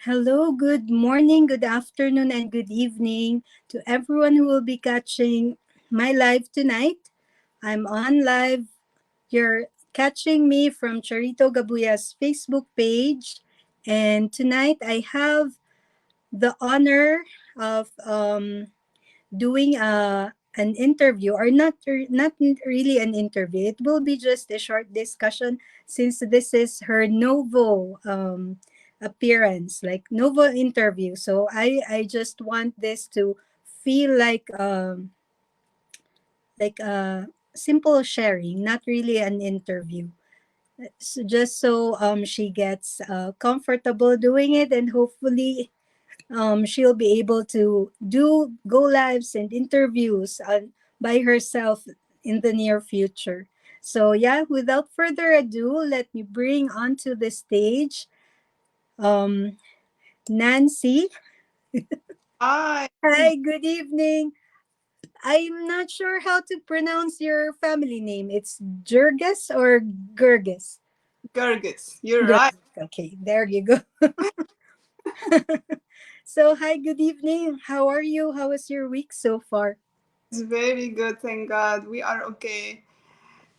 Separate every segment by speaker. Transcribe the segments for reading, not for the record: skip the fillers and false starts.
Speaker 1: Hello, good morning, good afternoon, and good evening to everyone who will be catching my live tonight. I'm on live. You're catching me from Charito Gabuya's Facebook page. And tonight I have the honor of doing an interview, or not really an interview. It will be just a short discussion since this is her novo appearance, like novo interview. So I just want this to feel like a simple sharing, not really an interview. So just so she gets comfortable doing it, and hopefully she'll be able to do go lives and interviews by herself in the near future. So yeah, without further ado, let me bring onto the stage um, Nancy.
Speaker 2: Hi,
Speaker 1: Hi, good evening. I'm not sure how to pronounce your family name. It's Jurgis or Gurgis?
Speaker 2: Gergis. You're right.
Speaker 1: Gurgis. Okay, there you go. So hi, good evening. How are you? How was your week so far?
Speaker 2: It's very good, thank God. We are okay.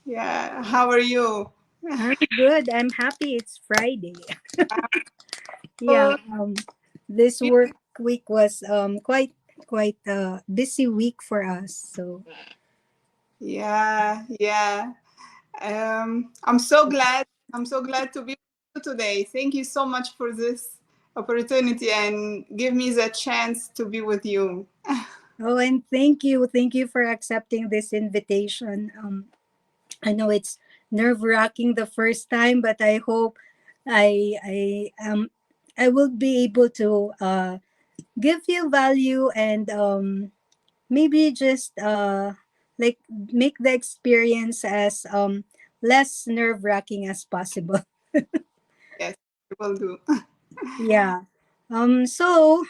Speaker 2: Yeah. How are you?
Speaker 1: I'm good. I'm happy it's Friday. Yeah,
Speaker 2: Oh,
Speaker 1: this
Speaker 2: you-
Speaker 1: work week was quite a busy week for us. So
Speaker 2: yeah, yeah. I'm so glad. I'm so glad to be with you today. Thank you so much for this opportunity and give me the chance to be with you.
Speaker 1: oh, and thank you for accepting this invitation. I know it's nerve wracking the first time, but I hope I will be able to give you value and maybe just like make the experience as less nerve wracking as possible.
Speaker 2: Yes, I will do.
Speaker 1: Yeah. So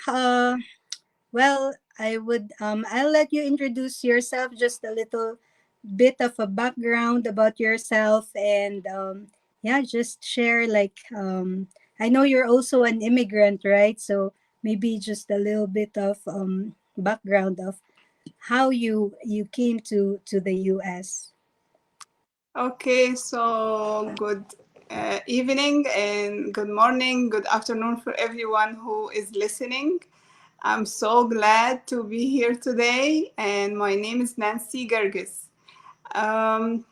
Speaker 1: well, I'll let you introduce yourself, just a little bit of a background about yourself, and yeah, just share I know you're also an immigrant, right? So maybe just a little bit of background of how you came to the US.
Speaker 2: Okay, so good evening and good morning, good afternoon for everyone who is listening. I'm so glad to be here today, and my name is Nancy Gergis. Um,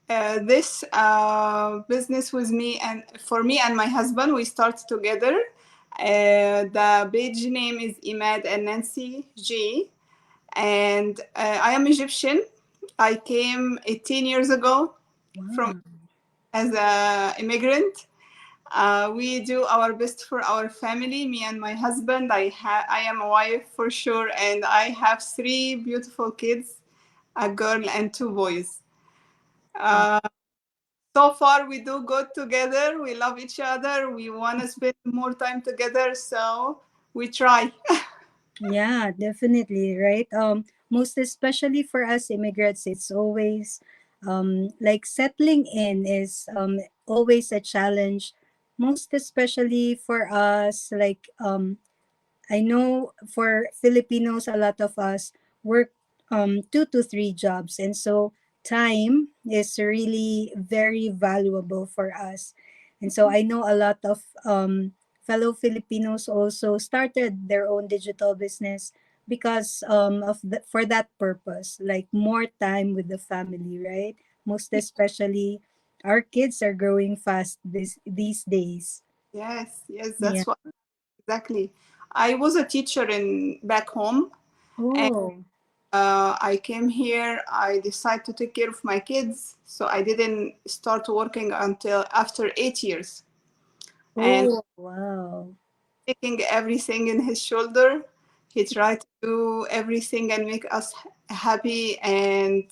Speaker 2: this business with me and for me and my husband, we start together. The page name is Imad and Nancy G, and I am Egyptian. I came 18 years ago from
Speaker 1: Wow.
Speaker 2: as a immigrant. We do our best for our family, me and my husband. I am a wife for sure, and I have three beautiful kids, a girl and two boys. Uh, so far, we do good together. We love each other. We want to spend more time together, so we try.
Speaker 1: Yeah, definitely, right? Most especially for us immigrants, it's always like settling in is always a challenge. Most especially for us, I know for Filipinos, a lot of us work 2 to 3 jobs, and so time is really very valuable for us. And so I know a lot of fellow Filipinos also started their own digital business because for that purpose, like more time with the family, right? Most especially, our kids are growing fast these days.
Speaker 2: Yes, yes,
Speaker 1: Yeah.
Speaker 2: that's what exactly. I was a teacher in back home, and
Speaker 1: Oh.
Speaker 2: I came here. I decided to take care of my kids, so I didn't start working until after 8 years. And
Speaker 1: Oh, wow.
Speaker 2: taking everything in his shoulder, he tried to do everything and make us happy. And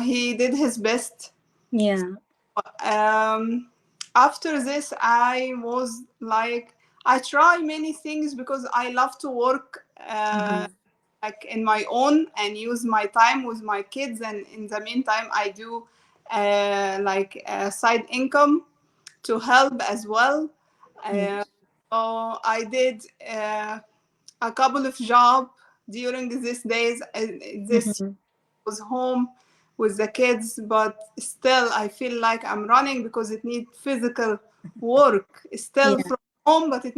Speaker 2: he did his best.
Speaker 1: Yeah.
Speaker 2: Um, After this, I was like, I try many things because I love to work.
Speaker 1: Mhm.
Speaker 2: Like in my own and use my time with my kids, and in the meantime I do like a side income to help as well. Uh,
Speaker 1: Yes.
Speaker 2: so I did a couple of jobs during these days. This
Speaker 1: Mm-hmm.
Speaker 2: was home with the kids, but still I feel like I'm running because it needs physical work. It's still
Speaker 1: Yeah.
Speaker 2: from home, but it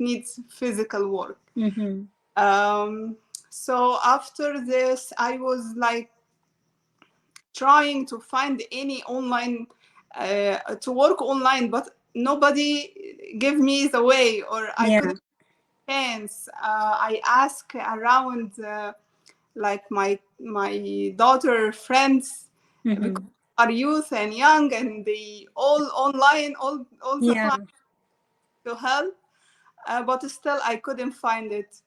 Speaker 2: needs physical work.
Speaker 1: Mm-hmm.
Speaker 2: Um, so after this, I was like trying to find any online to work online, but nobody gave me the way, or I
Speaker 1: Yeah.
Speaker 2: couldn't chance. I asked around, like my daughter friends, because
Speaker 1: Mm-hmm.
Speaker 2: are youth and young, and they all online all the
Speaker 1: Yeah.
Speaker 2: time to help, but still I couldn't find it.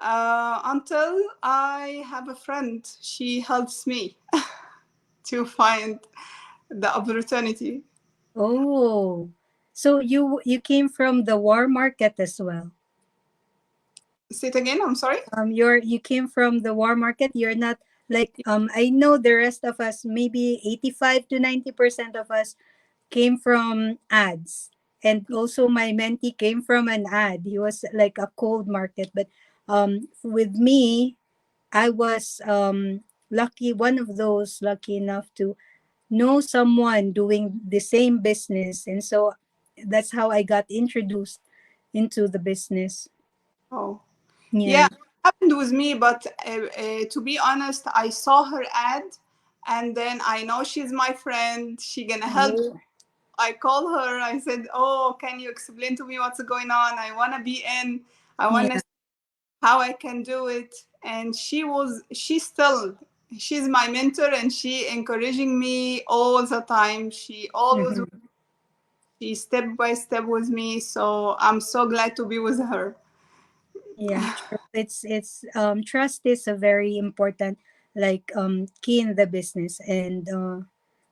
Speaker 2: Until I have a friend, she helps me to find the opportunity.
Speaker 1: Oh, so you came from the war market as well.
Speaker 2: Say it again. I'm sorry.
Speaker 1: You came from the war market. You're not like I know the rest of us, maybe 85 to 90% of us came from ads. And also my mentee came from an ad. He was like a cold market, but with me, I was lucky, one of those lucky enough to know someone doing the same business, and so that's how I got introduced into the business.
Speaker 2: Oh, yeah,
Speaker 1: Yeah.
Speaker 2: it happened with me. But to be honest, I saw her ad, and then I know she's my friend. She gonna help.
Speaker 1: Oh,
Speaker 2: I call her. I said, "Oh, can you explain to me what's going on? I wanna be in. I wanna
Speaker 1: yeah.
Speaker 2: see how I can do it." And she's my mentor, and she encouraging me all the time.
Speaker 1: Mhm.
Speaker 2: She step by step with me. So I'm so glad to be with her.
Speaker 1: Yeah, true. It's trust is a very important like key in the business, and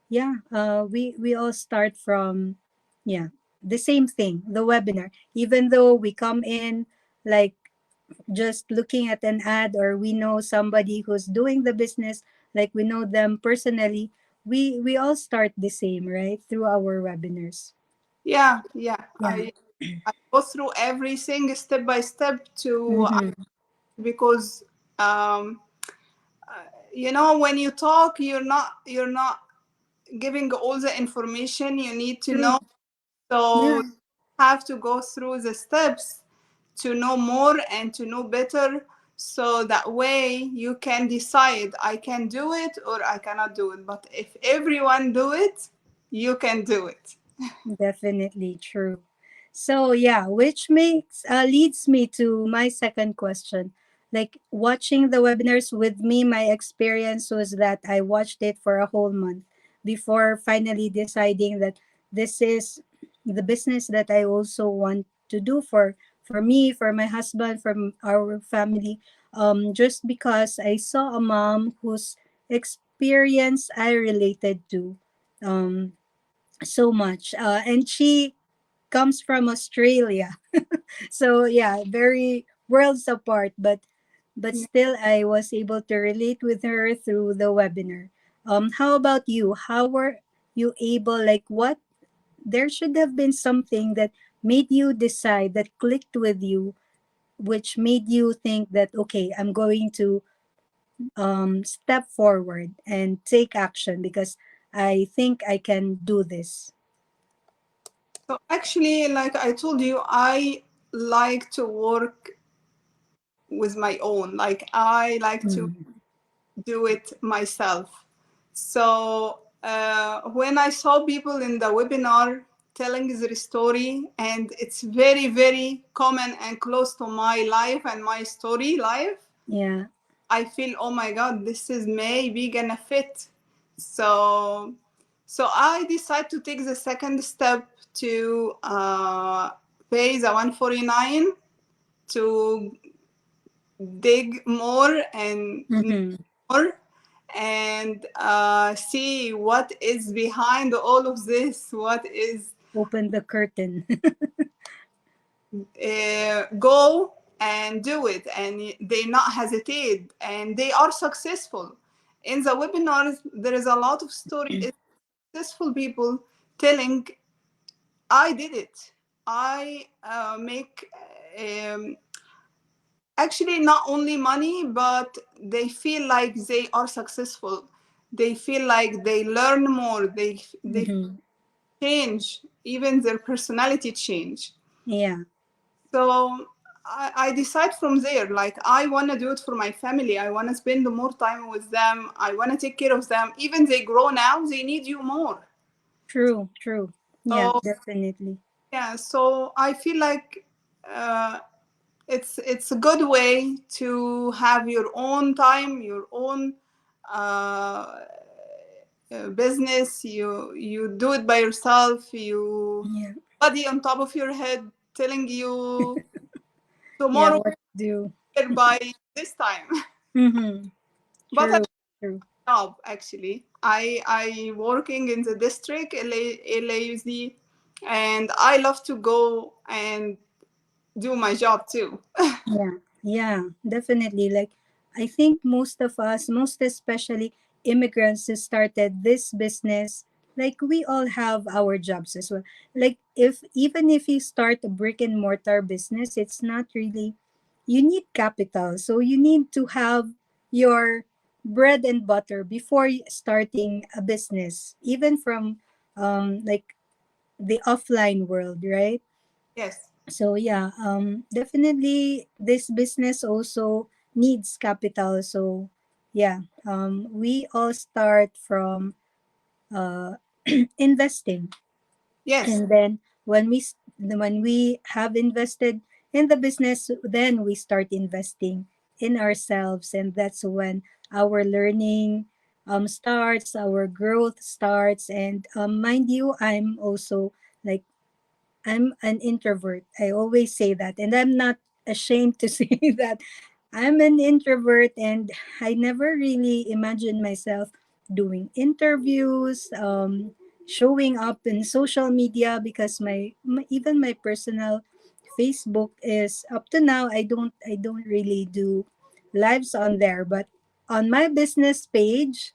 Speaker 1: yeah, we all start from, yeah, the same thing, the webinar. Even though we come in like just looking at an ad, or we know somebody who's doing the business, like we know them personally, we all start the same, right, through our webinars.
Speaker 2: Yeah, yeah.
Speaker 1: Yeah.
Speaker 2: I go through everything step by step to
Speaker 1: Mm-hmm.
Speaker 2: because um, when you talk, you're not giving all the information you need to
Speaker 1: True.
Speaker 2: know. So
Speaker 1: Yeah.
Speaker 2: you have to go through the steps to know more and to know better. So that way you can decide I can do it or I cannot do it. But if everyone do it, you can do it.
Speaker 1: Definitely true. So yeah, which makes leads me to my second question. Like watching the webinars with me, my experience was that I watched it for a whole month before finally deciding that this is the business that I also want to do for me, for my husband, for our family. Just because I saw a mom whose experience I related to. Um, so much. And she comes from Australia. So yeah, very worlds apart, but still I was able to relate with her through the webinar. How about you? How were you able, like what, there should have been something that made you decide, that clicked with you, which made you think that okay, I'm going to step forward and take action because I think I can do this.
Speaker 2: So actually, like I told you, I like to work with my own. Like I like to
Speaker 1: Mm.
Speaker 2: do it myself. So when I saw people in the webinar telling their story, and it's very, very common and close to my life and my story life,
Speaker 1: Yeah.
Speaker 2: I feel, oh my God, this is maybe gonna fit. So, so I decide to take the second step to pay the 149 to dig more and
Speaker 1: Mm-hmm.
Speaker 2: more and see what is behind all of this, what is
Speaker 1: Open the curtain.
Speaker 2: go and do it, and they not hesitate, and they are successful. In the webinars, there is a lot of story successful people telling, I did it. I make um, actually not only money, but they feel like they are successful. They feel like they learn more. They
Speaker 1: Mm-hmm.
Speaker 2: change, even their personality change.
Speaker 1: Yeah.
Speaker 2: So I decide from there, like I want to do it for my family. I want to spend more time with them. I want to take care of them. Even they grow now, they need you more.
Speaker 1: True. True. Yeah.
Speaker 2: So
Speaker 1: Definitely.
Speaker 2: yeah, so I feel like uh, it's a good way to have your own time, your own uh, business. You do it by yourself. You
Speaker 1: Yeah.
Speaker 2: body on top of your head telling you
Speaker 1: Yeah.
Speaker 2: tomorrow
Speaker 1: What to do?
Speaker 2: by this time.
Speaker 1: Mm-hmm.
Speaker 2: But I
Speaker 1: True. True.
Speaker 2: job actually. I working in the district LAUZ, and I love to go and do my job too.
Speaker 1: Yeah, yeah, definitely. Like, I think most of us, most especially immigrants who started this business, like we all have our jobs as well. Like, if even if you start a brick and mortar business, it's not really, you need capital. So you need to have your bread and butter before starting a business, even from like the offline world, right?
Speaker 2: Yes,
Speaker 1: So yeah, definitely this business also needs capital. So yeah, we all start from uh, investing,
Speaker 2: yes,
Speaker 1: and then when we have invested in the business, then we start investing in ourselves, and that's when our learning starts, our growth starts, and mind you, I'm also like I'm an introvert. I always say that. And I'm not ashamed to say that I'm an introvert, and I never really imagined myself doing interviews, showing up in social media because even my personal Facebook is up to now I don't really do lives on there, but on my business page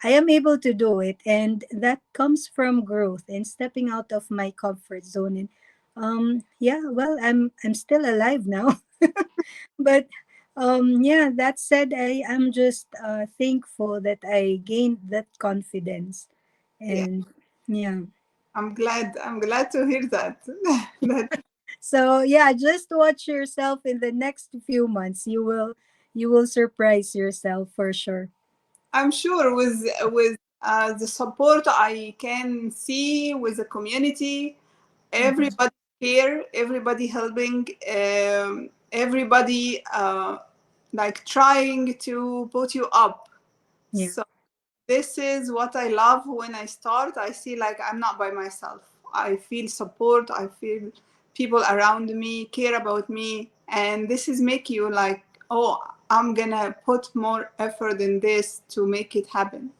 Speaker 1: I am able to do it, and that comes from growth and stepping out of my comfort zone. And yeah, well, I'm still alive now. But yeah, that said, I am just thankful that I gained that confidence.
Speaker 2: yeah.
Speaker 1: And yeah.
Speaker 2: I'm glad to hear that. That
Speaker 1: So yeah, just watch yourself in the next few months. You will surprise yourself for sure.
Speaker 2: I'm sure with the support I can see with the community,
Speaker 1: Mhm.
Speaker 2: everybody here, everybody helping, everybody like trying to put you up.
Speaker 1: Yeah,
Speaker 2: So this is what I love when I start. I see like I'm not by myself. I feel support. I feel people around me care about me, and this is make you like, oh, I'm gonna put more effort in this to make it happen.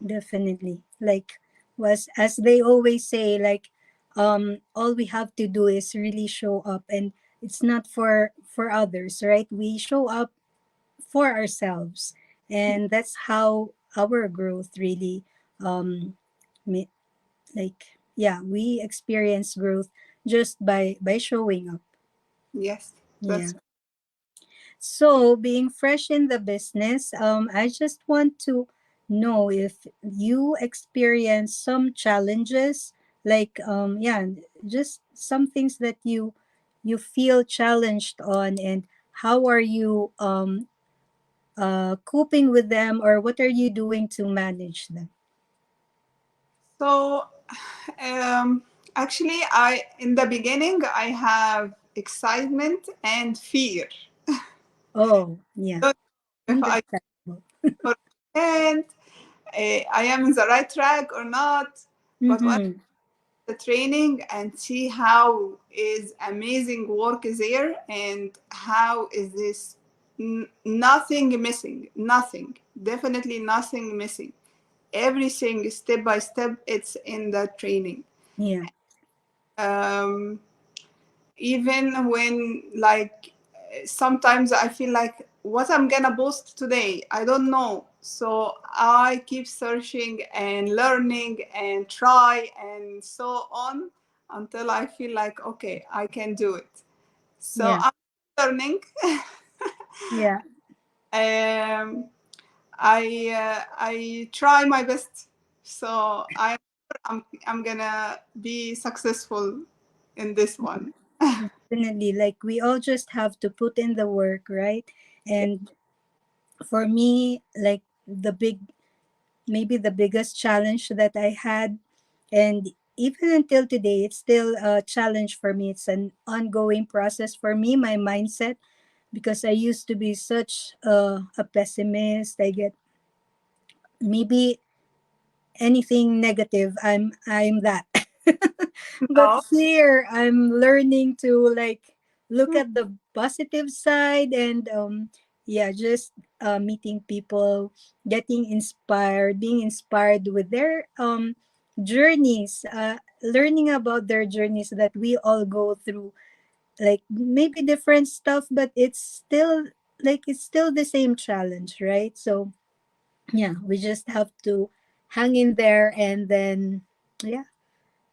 Speaker 1: definitely. Like was as they always say, like all we have to do is really show up, and it's not for others, right? We show up for ourselves, and that's how our growth really um mi- like yeah, we experience growth just by showing up.
Speaker 2: Yes,
Speaker 1: Yeah.
Speaker 2: that's
Speaker 1: So, being fresh in the business, I just want to know if you experience some challenges, like yeah, just some things that you feel challenged on, and how are you coping with them, or what are you doing to manage them?
Speaker 2: so. Um, Actually, I in the beginning I have excitement and fear.
Speaker 1: Oh, yeah,
Speaker 2: Don't know if I
Speaker 1: understandable.
Speaker 2: can, I am in the right track or not. But when
Speaker 1: Mm-hmm.
Speaker 2: the training and see how is amazing work is there and how is this nothing missing, nothing, definitely nothing missing. Everything step by step, it's in the training.
Speaker 1: Yeah,
Speaker 2: Um, Even when like sometimes I feel like what I'm gonna post today, I don't know. So I keep searching and learning and try and so on until I feel like, okay, I can do it. So
Speaker 1: Yeah.
Speaker 2: I'm learning.
Speaker 1: Yeah.
Speaker 2: um, I try my best. So I'm gonna be successful in this one.
Speaker 1: Definitely. Like we all just have to put in the work, right? And for me, like maybe the biggest challenge that I had, and even until today, it's still a challenge for me. It's an ongoing process for me, my mindset, because I used to be such a pessimist. I get maybe anything negative, I'm that. But
Speaker 2: No.
Speaker 1: here I'm learning to like look at the positive side, and yeah, just meeting people, getting inspired, being inspired with their journeys, learning about their journeys that we all go through, like maybe different stuff, but it's still the same challenge, right? So yeah, we just have to hang in there, and then yeah,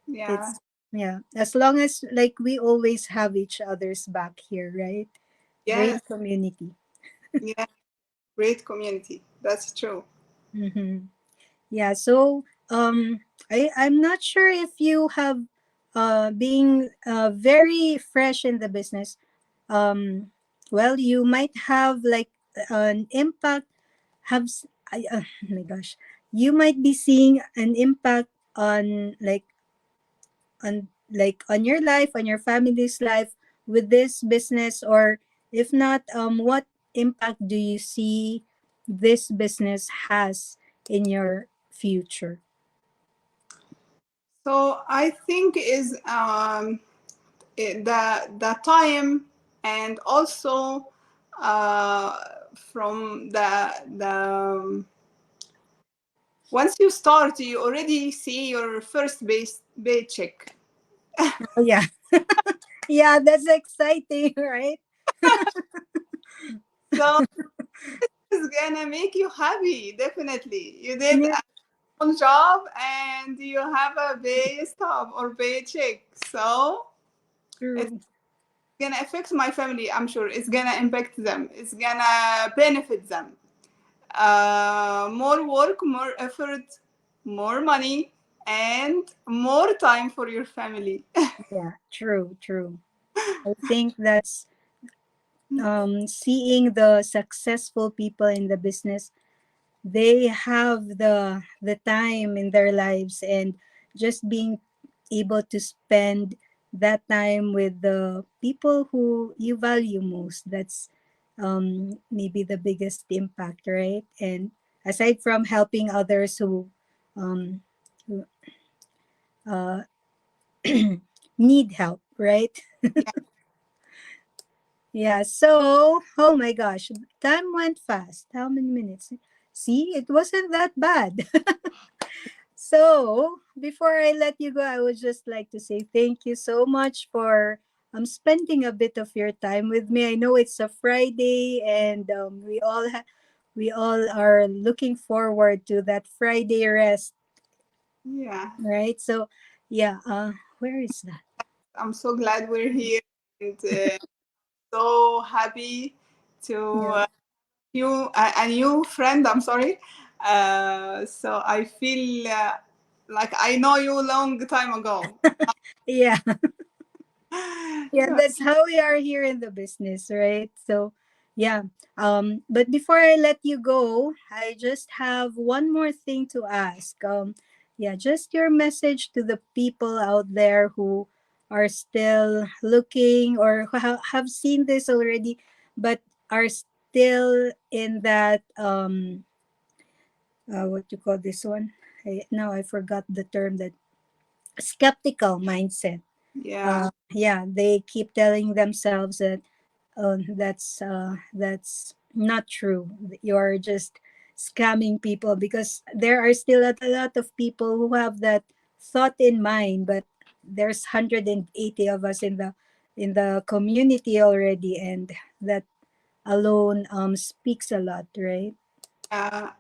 Speaker 2: Yeah.
Speaker 1: it's yeah, as long as like we always have each other's back here, right? Great
Speaker 2: Yes.
Speaker 1: community.
Speaker 2: Yeah. Great community. That's true.
Speaker 1: Mm-hmm. Yeah, so I'm not sure if you have being very fresh in the business, um well, you might have like an impact, oh my gosh, you might be seeing an impact on on your life, on your family's life with this business, or if not, what impact do you see this business has in your future?
Speaker 2: So I think is the time, and also uh, from the once you start, you already see your first base paycheck.
Speaker 1: Oh yeah. Yeah, that's exciting. Right?
Speaker 2: So it's gonna make you happy. Definitely, you did
Speaker 1: Yeah,
Speaker 2: a good job, and you have a pay stub or paycheck. So it's
Speaker 1: true.
Speaker 2: gonna affect my family. I'm sure it's gonna impact them. It's gonna benefit them. More work, more effort, more money, and more time for your family.
Speaker 1: Yeah, true. I think that's seeing the successful people in the business, they have the time in their lives, and just being able to spend that time with the people who you value most, that's maybe the biggest impact, right? And aside from helping others um, who uh, need help, right?
Speaker 2: Yeah,
Speaker 1: Yeah, so oh my gosh, time went fast. How many minutes? See, it wasn't that bad. So, before I let you go, I would just like to say thank you so much for spending a bit of your time with me. I know it's a Friday, and we all are looking forward to that Friday rest,
Speaker 2: yeah.
Speaker 1: right? So, yeah, where is that?
Speaker 2: I'm so glad we're here, and so happy to
Speaker 1: Yeah.
Speaker 2: you a new friend. I'm sorry. So I feel like I know you a long time ago.
Speaker 1: Yeah. Yeah, that's how we are here in the business, right? So yeah, but before I let you go, I just have one more thing to ask. Yeah, just your message to the people out there who are still looking, or who have seen this already but are still in that what you call this one, now I forgot the term, that skeptical mindset.
Speaker 2: Yeah,
Speaker 1: Yeah, they keep telling themselves that that's not true. You're just scamming people, because there are still a lot of people who have that thought in mind, but there's 180 of us in the community already, and that alone speaks a lot, right?
Speaker 2: yeah.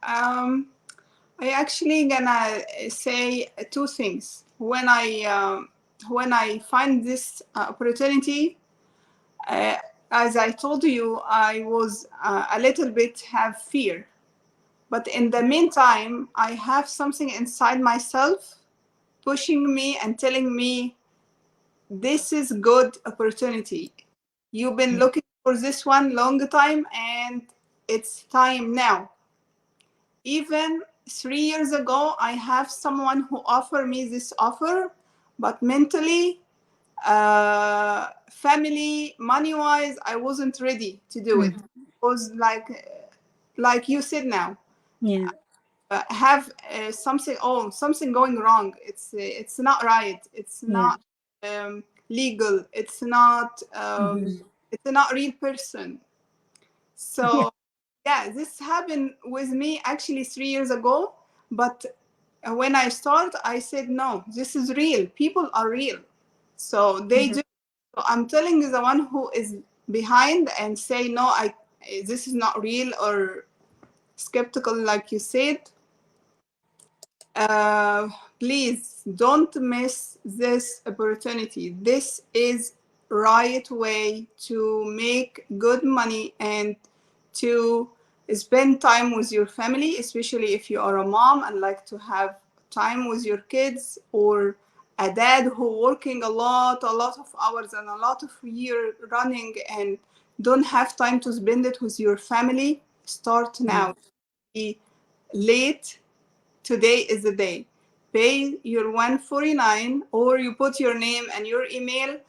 Speaker 2: I actually gonna say two things. When I when I find this opportunity, uh, as I told you, I was a little bit have fear. But in the meantime, I have something inside myself pushing me and telling me, this is good opportunity. You've been looking for this one long time and it's time now. Even 3 years ago, I have someone who offered me this offer, but mentally, family, money wise, I wasn't ready to do it.
Speaker 1: Mhm.
Speaker 2: It was like you said now,
Speaker 1: Yeah.
Speaker 2: have something, oh, something going wrong. It's not right. It's
Speaker 1: Yeah.
Speaker 2: not legal.
Speaker 1: Mhm.
Speaker 2: It's not real person.
Speaker 1: Yeah.
Speaker 2: So yeah, this happened with me actually 3 years ago. But when I start, I said no, this is real. People are real, so they
Speaker 1: Mhm.
Speaker 2: do. So I'm telling the one who is behind and say no, I this is not real or skeptical, like you said. uh, Please don't miss this opportunity. This is right way to make good money and to spend time with your family, especially if you are a mom and like to have time with your kids, or a dad who working a lot of hours and a lot of year running and don't have time to spend it with your family. Start
Speaker 1: Yeah.
Speaker 2: now. Be late. Today is the day. Pay your 149, or you put your name and your email,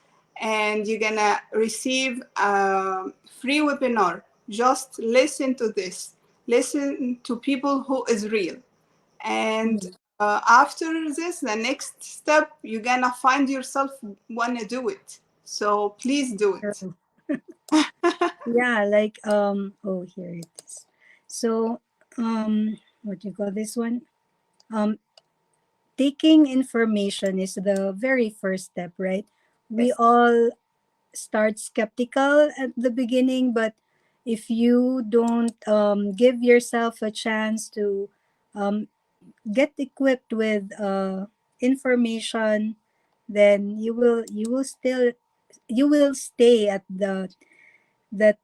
Speaker 2: and you're gonna receive a free webinar. Just listen to this. Listen to people who is real. And
Speaker 1: Yeah.
Speaker 2: after this, the next step, you're gonna find yourself wanna do it. So please do it.
Speaker 1: True. Yeah, like oh, here it is. So what do you call this one? Um Taking information is the very first step, right? We
Speaker 2: Yes,
Speaker 1: all start skeptical at the beginning, but if you don't give yourself a chance to um, get equipped with information, then you will stay at that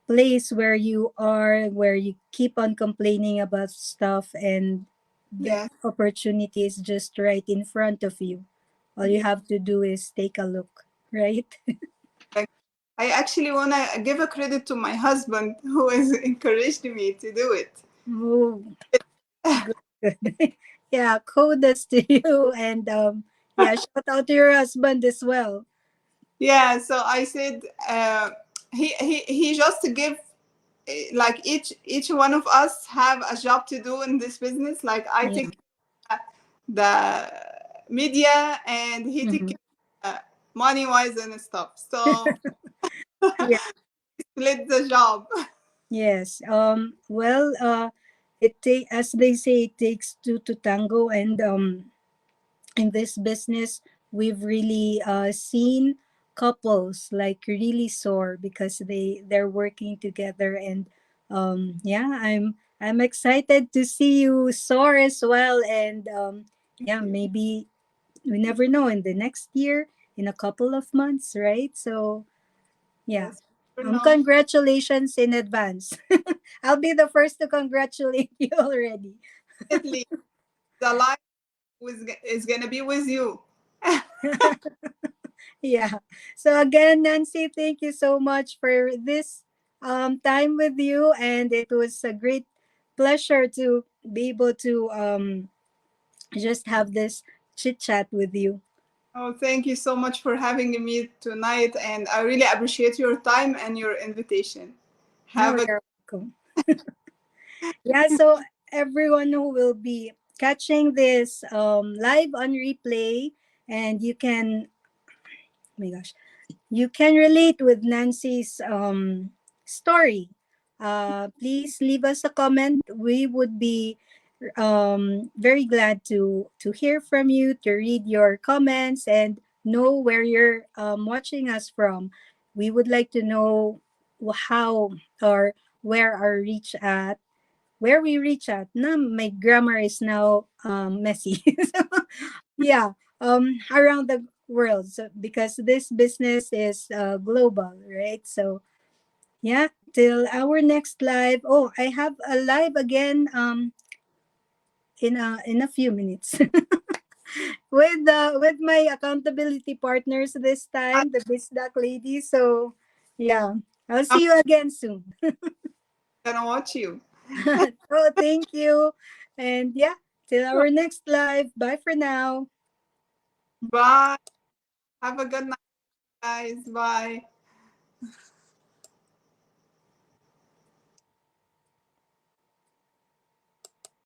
Speaker 1: place where you are, where you keep on complaining about stuff, and the
Speaker 2: yes.
Speaker 1: opportunity is just right in front of you. All you
Speaker 2: Yes.
Speaker 1: have to do is take a look, right?
Speaker 2: Like, I actually want to give a credit to my husband who has encouraged me to do it.
Speaker 1: Oh, good, good. Yeah, kudos to you, and yeah, shout out to your husband as well.
Speaker 2: Yeah, so I said he just give like each one of us have a job to do in this business. Like I
Speaker 1: Yeah.
Speaker 2: take the media and he take
Speaker 1: Hmm.
Speaker 2: money wise and stuff. So
Speaker 1: Yeah.
Speaker 2: split the job.
Speaker 1: Yes. Well, it take as they say, it takes two to tango, and in this business, we've really seen couples like really soar because they're working together, and yeah, I'm excited to see you soar as well, and
Speaker 2: Thank
Speaker 1: yeah,
Speaker 2: you.
Speaker 1: maybe we never know in the next year, in a couple of months, right? So yeah,
Speaker 2: Yes, for now,
Speaker 1: congratulations in advance. I'll be the first to congratulate you already.
Speaker 2: definitely the life is gonna be with you.
Speaker 1: Yeah. So again, Nancy, thank you so much for this time with you, and it was a great pleasure to be able to just have this chit chat with you.
Speaker 2: Oh, thank you so much for having me tonight, and I really appreciate your time and your invitation.
Speaker 1: No,
Speaker 2: Have a
Speaker 1: you're welcome. Yeah. So everyone who will be catching this live on replay, and you can, oh my gosh, you can relate with Nancy's story. Please leave us a comment. We would be very glad to hear from you, to read your comments, and know where you're watching us from. We would like to know how or where our reach at, where we reach at. Na, my grammar is now messy. So, yeah, around the world. So because this business is global, right? So yeah, till our next live. Oh, I have a live again in a few minutes with my accountability partners this
Speaker 2: I'm
Speaker 1: time, the Bisdak ladies. So yeah, I'll see you again soon.
Speaker 2: gonna watch you.
Speaker 1: Oh, thank you. And yeah, till our next live. Bye for now.
Speaker 2: Bye. Have a good night, guys. Bye.